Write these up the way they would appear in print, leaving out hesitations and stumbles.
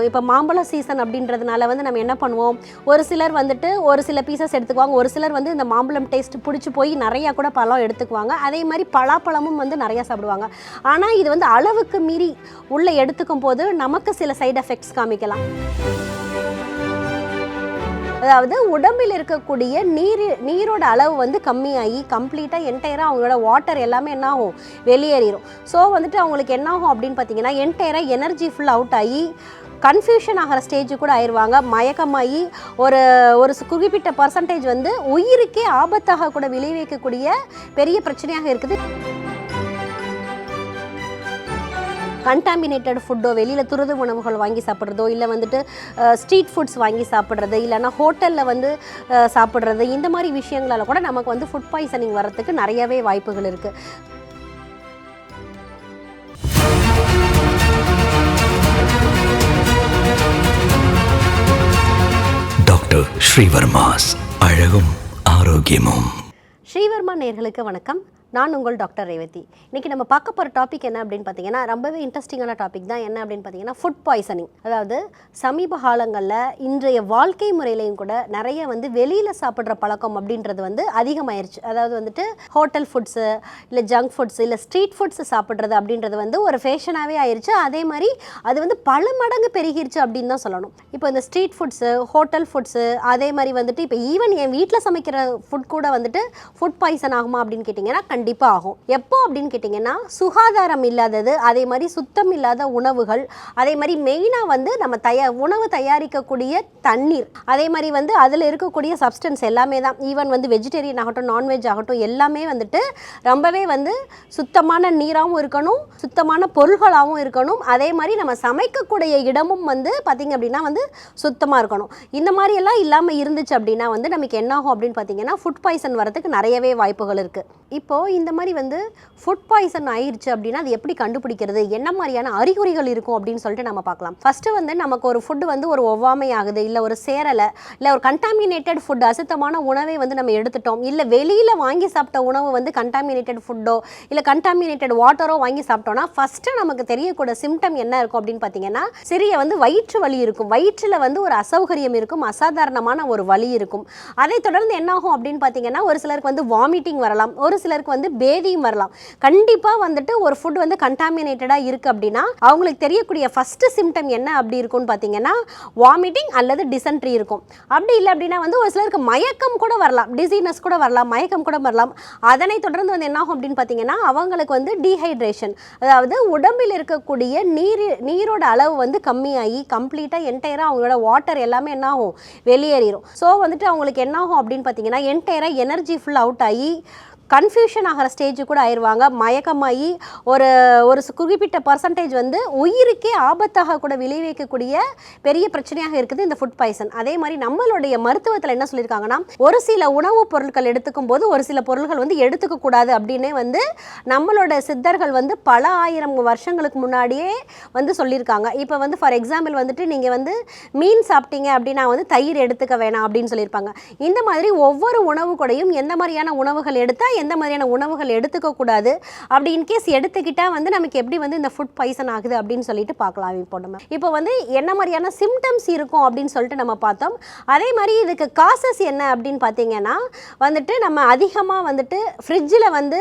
இப்போ மாம்பழம் சீசன் அப்படின்றதுனால வந்து நம்ம என்ன பண்ணுவோம், ஒரு சிலர் வந்துட்டு ஒரு சில பீசஸ் எடுத்துக்குவாங்க, ஒரு சிலர் வந்து இந்த மாம்பழம் டேஸ்ட் பிடிச்சி போய் நிறையா கூட பழம் எடுத்துக்குவாங்க. அதே மாதிரி பலாப்பழமும் வந்து நிறையா சாப்பிடுவாங்க. ஆனால் இது வந்து அளவுக்கு மீறி உள்ளே எடுத்துக்கும் போது நமக்கு சில சைடு எஃபெக்ட்ஸ் காமிக்கலாம். அதாவது உடம்பில் இருக்கக்கூடிய நீரோட அளவு வந்து கம்மியாகி கம்ப்ளீட்டாக என்டையராக அவங்களோட வாட்டர் எல்லாமே என்ன ஆகும், வெளியேறிடும். ஸோ வந்துட்டு அவங்களுக்கு என்ன ஆகும் அப்படின்னு பார்த்தீங்கன்னா, என்டையராக எனர்ஜி ஃபுல் அவுட் ஆகி கன்ஃபியூஷன் ஆகிற ஸ்டேஜ் கூட ஆயிடுவாங்க. மயக்கமாகி ஒரு குறிப்பிட்ட பர்சன்டேஜ் வந்து உயிருக்கே ஆபத்தாக கூட விளைவிக்கக்கூடிய பெரிய பிரச்சனையாக இருக்குது. கண்டாமினேட்டட் ஃபுட்டோ, வெளியில் துரித உணவுகள் வாங்கி சாப்பிட்றதோ, இல்லை வந்துட்டு ஸ்ட்ரீட் ஃபுட்ஸ் வாங்கி சாப்பிட்றது, இல்லைனா ஹோட்டலில் வந்து சாப்பிட்றது, இந்த மாதிரி விஷயங்களால் கூட நமக்கு வந்து ஃபுட் பாய்சனிங் வரத்துக்கு நிறையவே வாய்ப்புகள் இருக்குது. டாக்டர் ஸ்ரீவர்மாஸ் அழகும் ஆரோக்கியமும். ஸ்ரீவர்மா நேயர்களுக்கு வணக்கம். நான் உங்கள் டாக்டர் ரேவதி. இன்றைக்கி நம்ம பார்க்க போகிற டாபிக் என்ன அப்படின்னு பார்த்தீங்கன்னா, ரொம்பவே இன்ட்ரெஸ்டிங்கான டாபிக் தான். என்ன அப்படின்னு பார்த்தீங்கன்னா, ஃபுட் பாய்சனிங். அதாவது சமீப காலங்களில் இன்றைய வாழ்க்கை முறையிலையும் கூட நிறைய வந்து வெளியில் சாப்பிட்ற பழக்கம் அப்படின்றது வந்து அதிகமாயிருச்சு. அதாவது வந்துட்டு ஹோட்டல் ஃபுட்ஸு, இல்லை ஜங்க் ஃபுட்ஸு, இல்லை ஸ்ட்ரீட் ஃபுட்ஸு சாப்பிட்றது அப்படின்றது வந்து ஒரு ஃபேஷனாகவே ஆயிடுச்சு. அதே மாதிரி அது வந்து பல மடங்கு பெருகிருச்சு அப்படின்னு தான் சொல்லணும். இப்போ இந்த ஸ்ட்ரீட் ஃபுட்ஸு, ஹோட்டல் ஃபுட்ஸு, அதே மாதிரி வந்துட்டு இப்போ ஈவன் என் வீட்டில் சமைக்கிற ஃபுட் கூட வந்துட்டு ஃபுட் பாய்சன் ஆகுமா அப்படின்னு கேட்டிங்கன்னா கண்டிப்பாக ஆகும். எப்போ அப்படின்னு கேட்டிங்கன்னா, சுகாதாரம் இல்லாதது, அதே மாதிரி சுத்தம் இல்லாத உணவுகள், அதே மாதிரி மெயினாக வந்து நம்ம உணவு தயாரிக்கக்கூடிய தண்ணீர், அதே மாதிரி வந்து அதில் இருக்கக்கூடிய சப்ஸ்டன்ஸ் எல்லாமே தான். ஈவன் வந்து வெஜிடேரியன் ஆகட்டும், நான்வெஜ் ஆகட்டும், எல்லாமே வந்துட்டு ரொம்பவே வந்து சுத்தமான நீராகவும் இருக்கணும், சுத்தமான பொருள்களாகவும் இருக்கணும். அதே மாதிரி நம்ம சமைக்கக்கூடிய இடமும் வந்து பார்த்திங்க அப்படின்னா வந்து சுத்தமாக இருக்கணும். இந்த மாதிரி எல்லாம் இல்லாமல் இருந்துச்சு அப்படின்னா வந்து நமக்கு என்ன ஆகும் அப்படின்னு பார்த்தீங்கன்னா, ஃபுட் பாய்சன் வரதுக்கு நிறையவே வாய்ப்புகள் இருக்குது. இப்போது இந்த மாதிரி வந்து ஃபுட் பாய்சன் ஆயிடுச்சு அப்படின்னா அது எப்படி கண்டுபிடிக்கிறது, என்ன மாதிரியான அறிகுறிகள் இருக்கும் அப்படின்னு சொல்லிட்டு நம்ம பார்க்கலாம். ஃபஸ்ட்டு வந்து நமக்கு ஒரு ஃபுட்டு வந்து ஒரு ஒவ்வாமை ஆகுது, இல்லை ஒரு சேரலை, இல்லை ஒரு கண்டாமினேட்டட் ஃபுட், அசுத்தமான உணவை வந்து நம்ம எடுத்துட்டோம், இல்லை வெளியில் வாங்கி சாப்பிட்ட உணவு வந்து கண்டாமினேட்டட் ஃபுட்டோ இல்லை கண்டாமினேட்டட் வாட்டரோ வாங்கி சாப்பிட்டோன்னா ஃபஸ்ட்டு நமக்கு தெரியக்கூடிய சிம்டம் என்ன இருக்கும் அப்படின்னு பார்த்தீங்கன்னா, சிறிய வந்து வயிற்று வலி இருக்கும், வயிற்றில் வந்து ஒரு அசௌகரியம் இருக்கும், அசாதாரணமான ஒரு வலி இருக்கும். அதை தொடர்ந்து என்ன ஆகும் அப்படின்னு பார்த்தீங்கன்னா, ஒரு சிலருக்கு வந்து வாமிட்டிங் வரலாம், ஒரு சிலருக்கு வந்து பேதியும் வரலாம். கண்டிப்பாக வந்துட்டு ஒரு ஃபுட் வந்து கண்டாமினேட்டடாக இருக்குது அப்படின்னா அவங்களுக்கு தெரியக்கூடிய ஃபஸ்ட்டு சிம்டம் என்ன அப்படி இருக்கும்னு பார்த்தீங்கன்னா, வாமிட்டிங் அல்லது டிசென்ட்ரி இருக்கும். அப்படி இல்லை அப்படின்னா வந்து ஒரு சிலருக்கு மயக்கம் கூட வரலாம், டிசீனஸ் கூட வரலாம், மயக்கம் கூட வரலாம். அதனை தொடர்ந்து வந்து என்ன ஆகும் அப்படின்னு பார்த்தீங்கன்னா, அவங்களுக்கு வந்து டீஹைட்ரேஷன், அதாவது உடம்பில் இருக்கக்கூடிய நீரோட அளவு வந்து கம்மியாகி கம்ப்ளீட்டாக என்டையராக அவங்களோட வாட்டர் எல்லாமே என்ன ஆகும், வெளியேறிடும். ஸோ வந்துட்டு அவங்களுக்கு என்ன ஆகும் அப்படின்னு பார்த்தீங்கன்னா, என்டையராக எனர்ஜி ஃபுல் அவுட் ஆகி கன்ஃபியூஷன் ஆகிற ஸ்டேஜ் கூட ஆயிடுவாங்க. மயக்கமாகி ஒரு குறிப்பிட்ட பர்சன்டேஜ் வந்து உயிருக்கே ஆபத்தாக கூட விளைவிக்கக்கூடிய பெரிய பிரச்சனையாக இருக்குது இந்த ஃபுட் பாய்சன். அதே மாதிரி நம்மளுடைய மருத்துவத்தில் என்ன சொல்லியிருக்காங்கன்னா, ஒரு சில உணவுப் பொருட்கள் எடுத்துக்கும் போது ஒரு சில பொருட்கள் வந்து எடுத்துக்கக்கூடாது அப்படின்னே வந்து நம்மளோட சித்தர்கள் வந்து பல ஆயிரம் வருஷங்களுக்கு முன்னாடியே வந்து சொல்லியிருக்காங்க. இப்போ வந்து ஃபார் எக்ஸாம்பிள் வந்துட்டு நீங்கள் வந்து மீன் சாப்பிட்டீங்க அப்படின்னா வந்து தயிர் எடுத்துக்க வேணாம் அப்படின்னு சொல்லியிருப்பாங்க. இந்த மாதிரி ஒவ்வொரு உணவு கூடயும் எந்த மாதிரியான உணவுகள் எடுத்தால் எந்த மாதிரியான உணவுகள் எடுத்துக்கக்கூடாது, அப்படி இன்கேஸ் எடுத்துக்கிட்டால் வந்து நமக்கு எப்படி வந்து இந்த ஃபுட் பாய்சன் ஆகுது அப்படின்னு சொல்லிட்டு பார்க்கலாம். இப்போ வந்து என்ன மாதிரியான சிம்டம்ஸ் இருக்கும் அப்படின்னு சொல்லிட்டு நம்ம பார்த்தோம். அதே மாதிரி இதுக்கு காசஸ் என்ன அப்படின்னு பார்த்தீங்கன்னா வந்துட்டு, நம்ம அதிகமாக வந்துட்டு ஃப்ரிட்ஜில் வந்து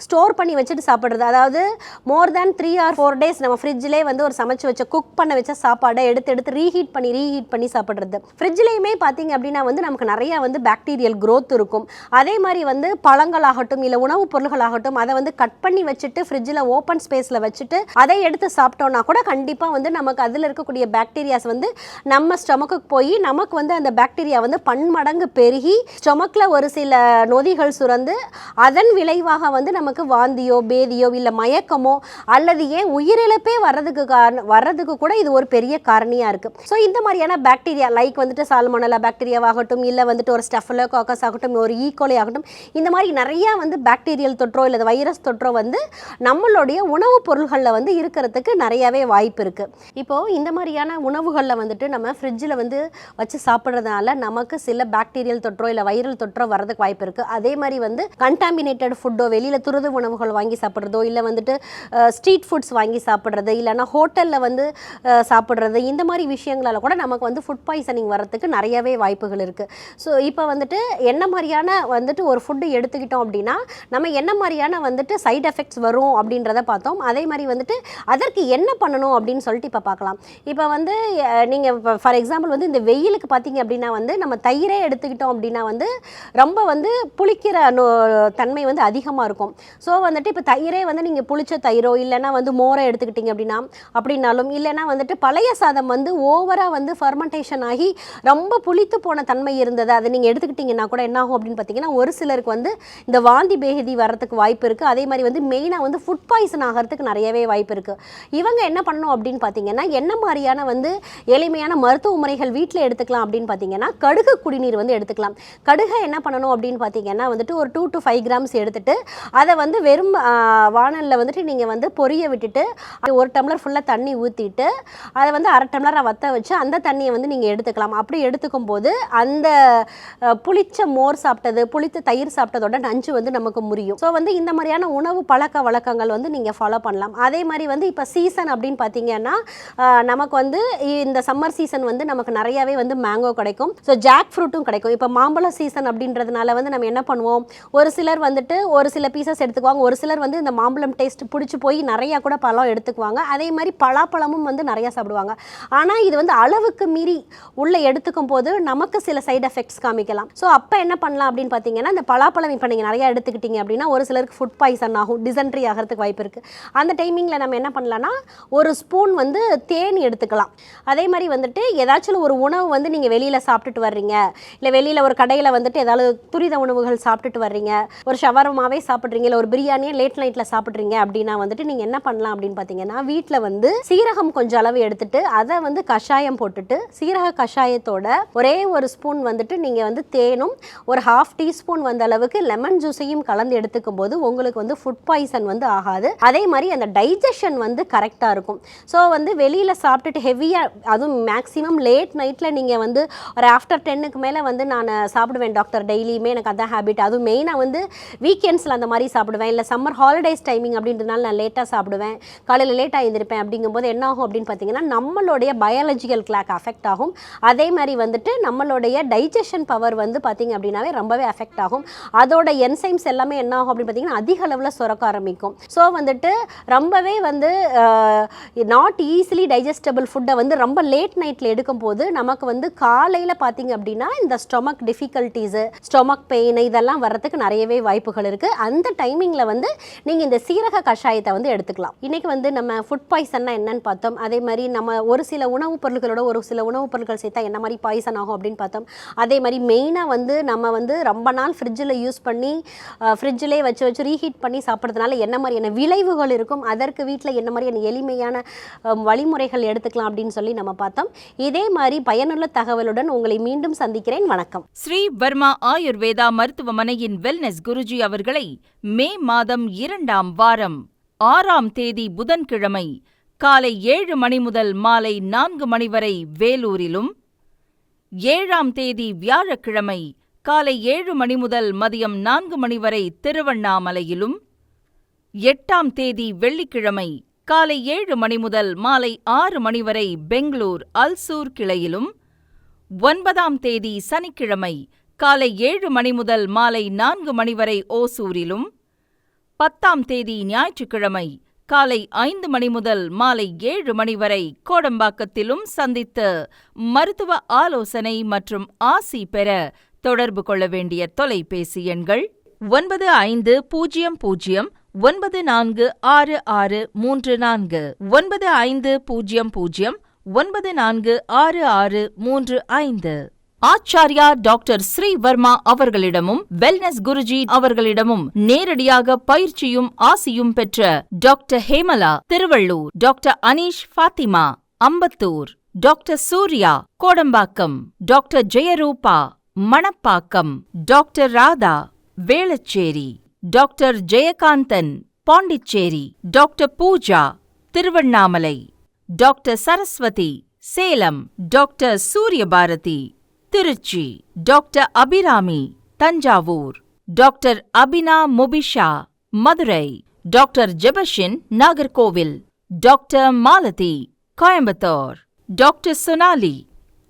ஸ்டோர் பண்ணி வச்சுட்டு சாப்பிட்றது, அதாவது மோர் தேன் 3 or 4 days நம்ம ஃப்ரிட்ஜிலே வந்து ஒரு சமைச்சு வச்ச குக் பண்ண வச்ச சாப்பாடை எடுத்து ரீஹீட் பண்ணி சாப்பிட்றது. ஃப்ரிட்ஜிலையுமே பார்த்தீங்க அப்படின்னா வந்து நமக்கு நிறைய வந்து பாக்டீரியல் க்ரோத் இருக்கும். அதே மாதிரி வந்து பழங்களாக இல்லை உணவுப் பொருள்களாகட்டும், அதை வந்து கட் பண்ணி வச்சுட்டு ஃப்ரிட்ஜில் ஓப்பன் ஸ்பேஸில் வச்சுட்டு அதை எடுத்து சாப்பிட்டோன்னா கூட கண்டிப்பாக வந்து நமக்கு அதில் இருக்கக்கூடிய பாக்டீரியாஸ் வந்து நம்ம ஸ்டொமக்குக்கு போய் நமக்கு வந்து அந்த பாக்டீரியா வந்து பன்மடங்கு பெருகி ஸ்டொமக்கில் ஒரு சில நொதிகள் சுரந்து அதன் விளைவாக வந்து நமக்கு வாந்தியோ பேதியோ இல்லை மயக்கமோ அல்லது ஏன் உயிரிழப்பே வர்றதுக்கு கூட இது ஒரு பெரிய காரணியாக இருக்குது. ஸோ இந்த மாதிரியான பாக்டீரியா லைக் வந்துட்டு சால்மோனெல்லா பாக்டீரியாவாகட்டும், இல்லை வந்துட்டு ஒரு ஸ்டெஃபலோகாக்கஸ் ஆகட்டும், ஒரு ஈகோலை ஆகட்டும், இந்த மாதிரி நிறைய வந்து பாக்டீரியல் தொற்றோ இல்லை வைரஸ் தொற்றோ வந்து நம்மளுடைய உணவுப் பொருள்களில் வந்து இருக்கிறதுக்கு நிறையவே வாய்ப்பு இருக்குது. இப்போது இந்த மாதிரியான உணவுகளில் வந்துட்டு நம்ம ஃப்ரிட்ஜில் வந்து வச்சு சாப்பிட்றதுனால நமக்கு சில பாக்டீரியல் தொற்றோ இல்லை வைரல் தொற்றோ வரதுக்கு வாய்ப்பு இருக்குது. அதே மாதிரி வந்து கண்டாமினேட்டட் ஃபுட்டோ, வெளியில் துரித உணவுகள் வாங்கி சாப்பிட்றதோ, இல்லை வந்துட்டு ஸ்ட்ரீட் ஃபுட்ஸ் வாங்கி சாப்பிட்றது, இல்லைனா ஹோட்டலில் வந்து சாப்பிட்றது, இந்த மாதிரி விஷயங்களால் கூட நமக்கு வந்து ஃபுட் பாய்சனிங் வரத்துக்கு நிறையவே வாய்ப்புகள் இருக்குது. ஸோ இப்போ வந்துட்டு என்ன மாதிரியான வந்துட்டு ஒரு ஃபுட்டு எடுத்துக்கிட்டோம் அப்படின்னா நம்ம என்ன மாதிரியான வந்துட்டு சைட் எஃபெக்ட்ஸ் வரும் அப்படின்றத பார்த்தோம். அதே மாதிரி வந்துட்டு அதற்கு என்ன பண்ணணும் அப்படின்னு சொல்லிட்டு இப்போ பார்க்கலாம். இப்போ வந்து நீங்கள் இப்போ ஃபார் எக்ஸாம்பிள் வந்து இந்த வெயிலுக்கு பார்த்தீங்க அப்படின்னா வந்து நம்ம தயிரே எடுத்துக்கிட்டோம் அப்படின்னா வந்து ரொம்ப வந்து புளிக்கிற தன்மை வந்து அதிகமாக இருக்கும். ஸோ வந்துட்டு இப்போ தயிரே வந்து நீங்கள் புளிச்ச தயிரோ இல்லைனா வந்து மோரை எடுத்துக்கிட்டிங்க அப்படின்னாலும், இல்லைனா வந்துட்டு பழைய சாதம் வந்து ஓவராக வந்து ஃபர்மெண்டேஷன் ஆகி ரொம்ப புளித்து போன தன்மை இருந்தது அதை நீங்கள் எடுத்துக்கிட்டிங்கன்னா கூட என்ன ஆகும் அப்படின்னு பார்த்தீங்கன்னா ஒரு சிலருக்கு வந்து இந்த வாந்தி பேதி வரத்துக்கு வாய்ப்பு இருக்குது. அதே மாதிரி வந்து மெயினாக வந்து ஃபுட் பாய்சன் ஆகிறதுக்கு நிறையவே வாய்ப்பு இருக்குது. இவங்க என்ன பண்ணணும் அப்படின்னு பார்த்தீங்கன்னா என்ன மாதிரியான வந்து எளிமையான மருத்துவ முறைகள் வீட்டில் எடுத்துக்கலாம் அப்படின்னு பார்த்தீங்கன்னா கடுகு குடிநீர் வந்து எடுத்துக்கலாம். கடுகை என்ன பண்ணணும் அப்படின்னு பார்த்தீங்கன்னா வந்துட்டு ஒரு 2 to 5 grams எடுத்துட்டு அதை வந்து வெறும் வானலில் வந்துட்டு நீங்கள் வந்து பொரிய விட்டுட்டு 1 டம்ளர் ஃபுல்லாக தண்ணி ஊற்றிட்டு அதை வந்து 1/2 டம்ளரை வற்ற வச்சு அந்த தண்ணியை வந்து நீங்கள் எடுத்துக்கலாம். அப்படி எடுத்துக்கும் போது அந்த புளிச்ச மோர் சாப்பிட்டது, புளித்த தயிர் சாப்பிட்டதோட நஞ்சு வந்து நமக்கு முறியும். ஸோ வந்து இந்த மாதிரியான உணவு பழக்க வழக்கங்கள் வந்து நீங்கள் ஃபாலோ பண்ணலாம். அதே மாதிரி வந்து இப்போ சீசன் அப்படின்னு பார்த்தீங்கன்னா நமக்கு வந்து இந்த சம்மர் சீசன் வந்து நமக்கு நிறையாவே வந்து மேங்கோ கிடைக்கும். ஸோ ஜாக் ஃப்ரூட்டும் கிடைக்கும். இப்போ மாம்பழ சீசன் அப்படின்றதுனால வந்து நம்ம என்ன பண்ணுவோம், ஒரு சிலர் வந்துட்டு ஒரு சில பீசஸ் எடுத்துக்குவாங்க, ஒரு சிலர் வந்து இந்த மாம்பழம் டேஸ்ட் பிடிச்சி போய் நிறையா கூட பழம் எடுத்துக்குவாங்க. அதே மாதிரி பலாப்பழமும் வந்து நிறையா சாப்பிடுவாங்க. ஆனால் இது வந்து அளவுக்கு மீறி உள்ளே எடுத்துக்கும் போது நமக்கு சில சைடு எஃபெக்ட்ஸ் காமிக்கலாம். ஸோ அப்போ என்ன பண்ணலாம் அப்படின்னு பார்த்தீங்கன்னா இந்த பலாப்பழம் இப்போ நீங்கள் நிறையா எடுத்துக்கிட்டீங்க அப்படின்னா ஒரு சிலருக்கு ஃபுட் பாய்சன் ஆகும், டிசென்ட்ரி ஆகிறதுக்கு வாய்ப்பு இருக்குது. அந்த டைமிங்கில் நம்ம என்ன பண்ணலாம்னா ஒரு ஸ்பூன் வந்து தேன் எடுத்துக்கலாம். அதே மாதிரி வந்துட்டு ஏதாச்சும் ஒரு உணவு வந்து நீங்கள் வெளியில் சாப்பிட்டுட்டு வர்றீங்க, இல்லை வெளியில் ஒரு கடையில் வந்துட்டு ஏதாவது துரித உணவுகள் சாப்பிட்டுட்டு வர்றீங்க, ஒரு ஷவர்மாவே சாப்பிட்றீங்க, இல்லை ஒரு பிரியாணியை லேட் நைட்டில் சாப்பிட்றீங்க அப்படின்னா வந்துட்டு நீங்கள் என்ன பண்ணலாம் அப்படின்னு பார்த்தீங்கன்னா வீட்டில் வந்து சீரகம் கொஞ்சம் அளவு எடுத்துட்டு அதை வந்து கஷாயம் போட்டுட்டு சீரக கஷாயத்தோட ஒரே ஒரு ஸ்பூன் வந்துட்டு நீங்கள் வந்து தேனும் ஒரு 1/2 டீஸ்பூன் வந்த அளவுக்கு லெமன் ஜூஸையும் கலந்து எடுத்துக்கும் போது உங்களுக்கு வந்து ஃபுட் பாய்சன் வந்து ஆகாது. அதே மாதிரி அந்த டைஜஷன் வந்து கரெக்டாக இருக்கும். ஸோ வந்து வெளியில் சாப்பிட்டுட்டு ஹெவியாக, அதுவும் மேக்ஸிமம் லேட் நைட்டில் நீங்கள் வந்து ஒரு ஆஃப்டர் 10க்கு மேலே வந்து நான் சாப்பிடுவேன் டாக்டர், டெய்லியுமே எனக்கு அதான் ஹேபிட். அதுவும் மெயினாக வந்து வீக்கெண்ட்ஸில் அந்த மாதிரி சாப்பிடுவேன், இல்லை சம்மர் ஹாலிடேஸ் டைமிங் அப்படின்றதுனால நான் லேட்டாக சாப்பிடுவேன், காலையில் லேட்டாக எழுந்திருப்பேன். அப்படிங்கும்போது என்ன ஆகும் அப்படின்னு பார்த்தீங்கன்னா நம்மளுடைய பயாலஜிக்கல் கிளாக் அஃபெக்ட் ஆகும். அதே மாதிரி வந்துட்டு நம்மளுடைய டைஜஷன் பவர் வந்து பார்த்தீங்க அப்படின்னாவே ரொம்பவே அஃபெக்ட் ஆகும். அதோட என்சைம்ஸ் எல்லாமே என்ன ஆகும் அப்படின்னு பார்த்தீங்கன்னா அதிக அளவில் சுரக்க ஆரம்பிக்கும். ஸோ வந்துட்டு ரொம்பவே வந்து நாட் ஈஸிலி டைஜஸ்டபிள் ஃபுட்டை வந்து ரொம்ப லேட் நைட்டில் எடுக்கும் போது நமக்கு வந்து காலையில் பார்த்தீங்க அப்படின்னா இந்த ஸ்டொமக் டிஃபிகல்ட்டிஸு, ஸ்டொமக் பெயின் இதெல்லாம் வர்றதுக்கு நிறையவே வாய்ப்புகள் இருக்குது. அந்த டைமிங்கில் வந்து நீங்கள் இந்த சீரக கஷாயத்தை வந்து எடுத்துக்கலாம். இன்றைக்கி வந்து நம்ம ஃபுட் பாய்சன்னா என்னன்னு பார்த்தோம். அதே மாதிரி நம்ம ஒரு சில உணவுப் பொருட்களோட ஒரு சில உணவுப் பொருட்கள் சேர்த்தா என்ன மாதிரி பாய்சன் ஆகும் அப்படின்னு பார்த்தோம். அதே மாதிரி மெயினாக வந்து நம்ம வந்து ரொம்ப நாள் ஃப்ரிட்ஜில் யூஸ் பண்ணி ஃப்ரிட்ஜிலே வச்சு ரீஹீட் பண்ணி சாப்பிட்றதுனால என்ன மாதிரியான விளைவுகள் இருக்கும், அதற்கு வீட்டில் என்ன மாதிரியான எளிமையான வழிமுறைகள் எடுத்துக்கலாம் அப்படின்னு சொல்லி நம்ம பார்த்தோம். இதே மாதிரி பயனுள்ள தகவலுடன் உங்களை மீண்டும் சந்திக்கிறேன். வணக்கம். ஸ்ரீ வர்மா ஆயுர்வேதா மருத்துவமனையின் வெல்னஸ் குருஜி அவர்களை மே மாதம் 2ஆம் வாரம் 6ஆம் தேதி புதன்கிழமை காலை 7 மணி முதல் மாலை 4 மணி வரை வேலூரிலும், 7ஆம் தேதி வியாழக்கிழமை காலை 7 மணி முதல் மதியம் 4 மணி வரை திருவண்ணாமலையிலும், 8ஆம் தேதி வெள்ளிக்கிழமை காலை 7 மணி முதல் மாலை 6 மணி வரை பெங்களூர் அல்சூர் கிளையிலும், 9ஆம் தேதி சனிக்கிழமை காலை 7 மணி முதல் மாலை 4 மணி வரை ஓசூரிலும், 10ஆம் தேதி ஞாயிற்றுக்கிழமை காலை 5 மணி முதல் மாலை 7 மணி வரை கோடம்பாக்கத்திலும் சந்தித்து மருத்துவ ஆலோசனை மற்றும் ஆசி பெற தொடர்பு கொள்ள வேண்டிய தொலைபேசி எண்கள் 9500946634 9500946635. ஆச்சார்யா டாக்டர் ஸ்ரீ வர்மா அவர்களிடமும் வெல்னஸ் குருஜி அவர்களிடமும் நேரடியாக பயிற்சியும் ஆசியும் பெற்ற doctor Hemala Tiruvallur, doctor Anish Fathima Ambattur, doctor Surya Kodambakkam, doctor Jayarupa Manappakkam, doctor Radha Velachery. Doctor Jayakanthan, Pondicherry. Doctor Pooja, Tiruvannamalai. Doctor Saraswathi, Salem. Doctor Suryabharathi, Trichy. Doctor Abirami, Thanjavur. Doctor Abina Mubisha, Madurai. Doctor Jebashin, Nagercoil. Doctor Malathi, Coimbatore. Doctor Sonali,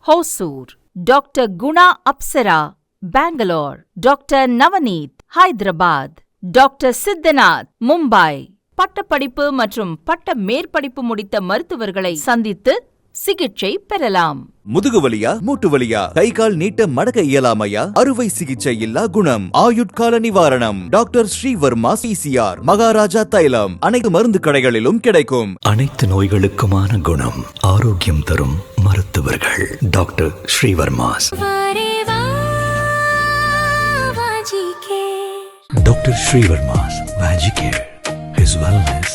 Hosur. Doctor Guna Apsara, Bangalore. Doctor Navaneeth, Hyderabad. Doctor Siddhanath, Mumbai. பட்டப்படிப்பு மற்றும் பட்ட மேற்படிப்பு முடித்த மருத்துவர்களை சந்தித்து சிகிச்சை பெறலாம். முதுகுவலியா, மூட்டு வலியா, கை கால் நீட்ட மடக்க இயலாமையா, அறுவை சிகிச்சை இல்லா குணம், ஆயுட்கால நிவாரணம். டாக்டர் ஸ்ரீவர்மா PCR, மகாராஜா தைலம். அனைத்து மருந்து கடைகளிலும் கிடைக்கும். அனைத்து நோய்களுக்குமான குணம், ஆரோக்கியம் தரும் மருத்துவர்கள். Doctor Srivarma's. Doctor Srivarma's Magic Care. His wellness